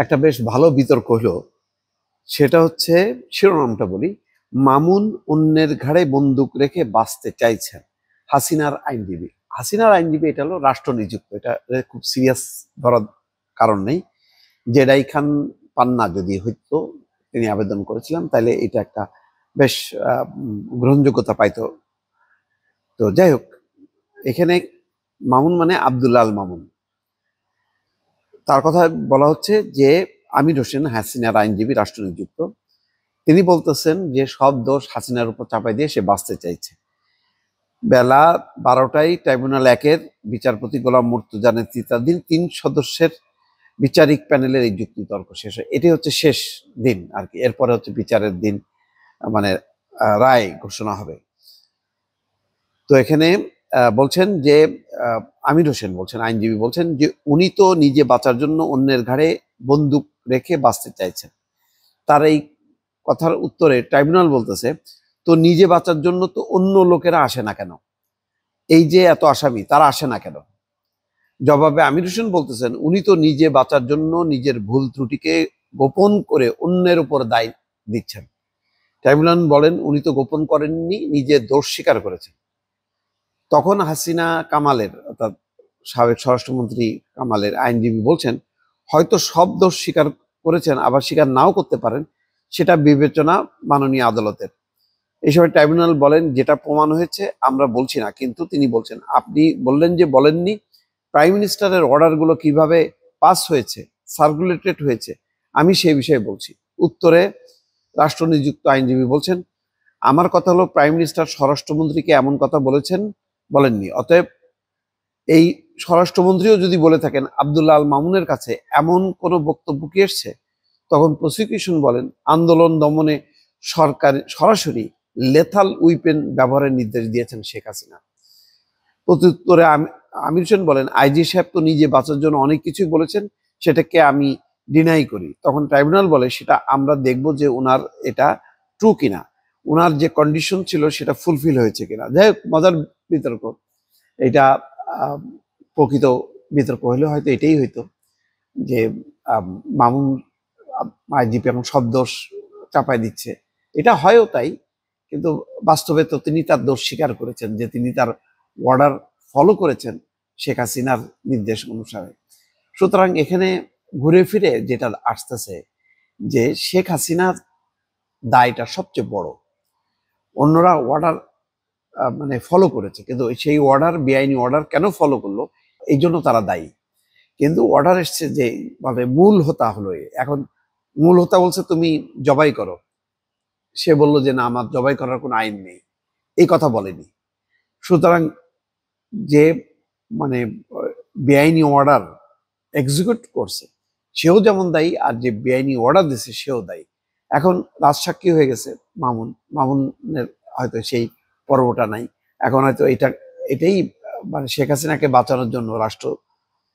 একটা বেশ ভালো বিতর্ক হলো। সেটা হচ্ছে, শিরোনামটা বলি, মামুন অন্যের ঘাড়ে বন্দুক রেখে বাঁচতে চাইছেন হাসিনার আইনজীবী। হাসিনার আইনজীবী এটা হলো রাষ্ট্র নিযুক্ত, এটা খুব সিরিয়াস ধরার কারণ নেই। জেডাই খান পান্না যদি হইতো, তিনি আবেদন করেছিলেন, তাহলে এটা একটা বেশ গ্রহণযোগ্যতা পাইতো। তো যাই হোক, এখানে মামুন মানে আব্দুল্লাহ আল মামুন, তার কথা বলা হচ্ছে যে আমির হোসেন হাসিনার আইনজীবী রাষ্ট্র নিযুক্ত, তিনি বলতেছেন যে সব দোষ হাসিনার উপর চাপাই দিয়ে সে বাঁচতে চাইছে। বেলা 12টায় ট্রাইব্যুনাল 1-এর বিচারপতি গোলাম মুর্তজা নেতৃত্বাধীন 3 সদস্যের বিচারিক প্যানেলের এই যুক্তিতর্ক শেষ হয়। এটি হচ্ছে শেষ দিন আর কি, এরপরে হচ্ছে বিচারের দিন, মানে রায় ঘোষণা হবে। তো এখানে বলছেন যে আমির হোসেন বলছেন, আইনজীবী বলছেন যে উনি তো নিজে বাঁচার জন্য অন্যের ঘাড়ে বন্দুক রেখে বাঁচতে চাইছেন। তার এই কথার উত্তরে ট্রাইব্যুনাল বলতেছে, তো নিজে বাঁচার জন্য তো অন্য লোকেরা আসে না কেন? এই যে এত আসামি, তারা আসে না কেন? জবাবে আমির হোসেন বলতেছেন, উনি তো নিজে বাঁচার জন্য নিজের ভুল ত্রুটিকে গোপন করে অন্যের উপর দায় দিচ্ছেন। ট্রাইব্যুনাল বলেন, উনি তো গোপন করেননি, নিজের দোষ স্বীকার করেছেন। তখন হাসিনা কামালের, অর্থাৎ সাবেক স্বরাষ্ট্রমন্ত্রী কামালের আইনজীবী বলছেন, হয়তো সব দোষ স্বীকার করেছেন, আবার স্বীকার নাও করতে পারেন, সেটা বিবেচনা মাননীয় আদালতের। এই সময় ট্রাইব্যুনাল বলেন, যেটা প্রমাণ হয়েছে আমরা বলছি না, কিন্তু তিনি বলছেন, আপনি বললেন যে বলেননি, প্রাইম মিনিস্টারের অর্ডারগুলো কিভাবে পাস হয়েছে, সার্কুলেটেড হয়েছে, আমি সেই বিষয়ে বলছি। উত্তরে রাষ্ট্র নিযুক্ত আইনজীবী বলছেন, আমার কথা হলো প্রাইম মিনিস্টার স্বরাষ্ট্রমন্ত্রীকে এমন কথা বলেননি। অতএব এই স্বরাষ্ট্রমন্ত্রীও যদি বলে থাকেন আব্দুল্লাহ আল মামুনের কাছে এমন কোনো বক্তব্য কি এসছে, তখন প্রসিকিউশন বলেন, আন্দোলন দমনে সরকার সরাসরি লেথাল উইপেন ব্যবহারের নির্দেশ দিয়েছেন শেখ হাসিনা। প্রত্যুত্তরে আমির হোসেন বলেন, আইজি সাহেব তো নিজে বাঁচার জন্য অনেক কিছুই বলেছেন, সেটাকে আমি ডিনাই করি। তখন ট্রাইব্যুনাল বলে, সেটা আমরা দেখব যে ওনার এটা ট্রু কিনা, ওনার যে কন্ডিশন ছিল সেটা ফুলফিল হয়েছে কিনা। যাই হোক, মজার বিতর্ক এটা। প্রকৃত বিতর্ক হলে হয়তো এটাই হইতো যে মামুন আইজিপি এখন সব দোষ চাপাই দিচ্ছে, এটা হয়ও তাই, কিন্তু বাস্তবে তো তিনি তার দোষ স্বীকার করেছেন যে তিনি তার অর্ডার ফলো করেছেন শেখ হাসিনার নির্দেশ অনুসারে। সুতরাং এখানে ঘুরে ফিরে যেটা আসতেছে যে শেখ হাসিনার দায়টা সবচেয়ে বড়। অন্যরা অর্ডার মানে ফলো করেছে, কিন্তু সেই অর্ডার, বেআইনি অর্ডার কেন ফলো করলো, এই জন্য তারা দায়ী। কিন্তু অর্ডার এসছে যে মানে মূল হোতা হলো, এখন মূল হোতা বলছে তুমি জবাই করো, সে বললো যে না, আমার জবাই করার কোনো আইন নেই, এই কথা বলেনি। সুতরাং যে মানে বেআইনি অর্ডার এক্সিকিউট করছে সেও যেমন দায়ী, আর যে বেআইনি অর্ডার দিচ্ছে সেও দায়ী। এখন রাজসাক্ষী হয়ে গেছে মামুনের হয়তো সেই পর্বটা নাই। এখন হয়তো এটাই মানে শেখ হাসিনাকে বাঁচানোর জন্য রাষ্ট্র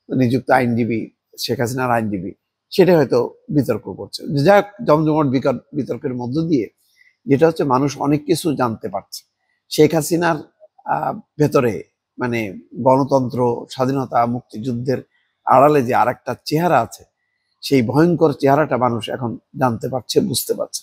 নিযুক্ত আইনজীবী, শেখ হাসিনার আইনজীবী, সেটা হয়তো বিতর্ক করছে। যাক, জমজমাট বিতর্কের মধ্য দিয়ে যেটা হচ্ছে, মানুষ অনেক কিছু জানতে পারছে শেখ হাসিনার ভেতরে, মানে গণতন্ত্র, স্বাধীনতা, মুক্তিযুদ্ধের আড়ালে যে আরেকটা চেহারা আছে, সেই ভয়ঙ্কর চেহারাটা মানুষ এখন জানতে পারছে, বুঝতে পারছে।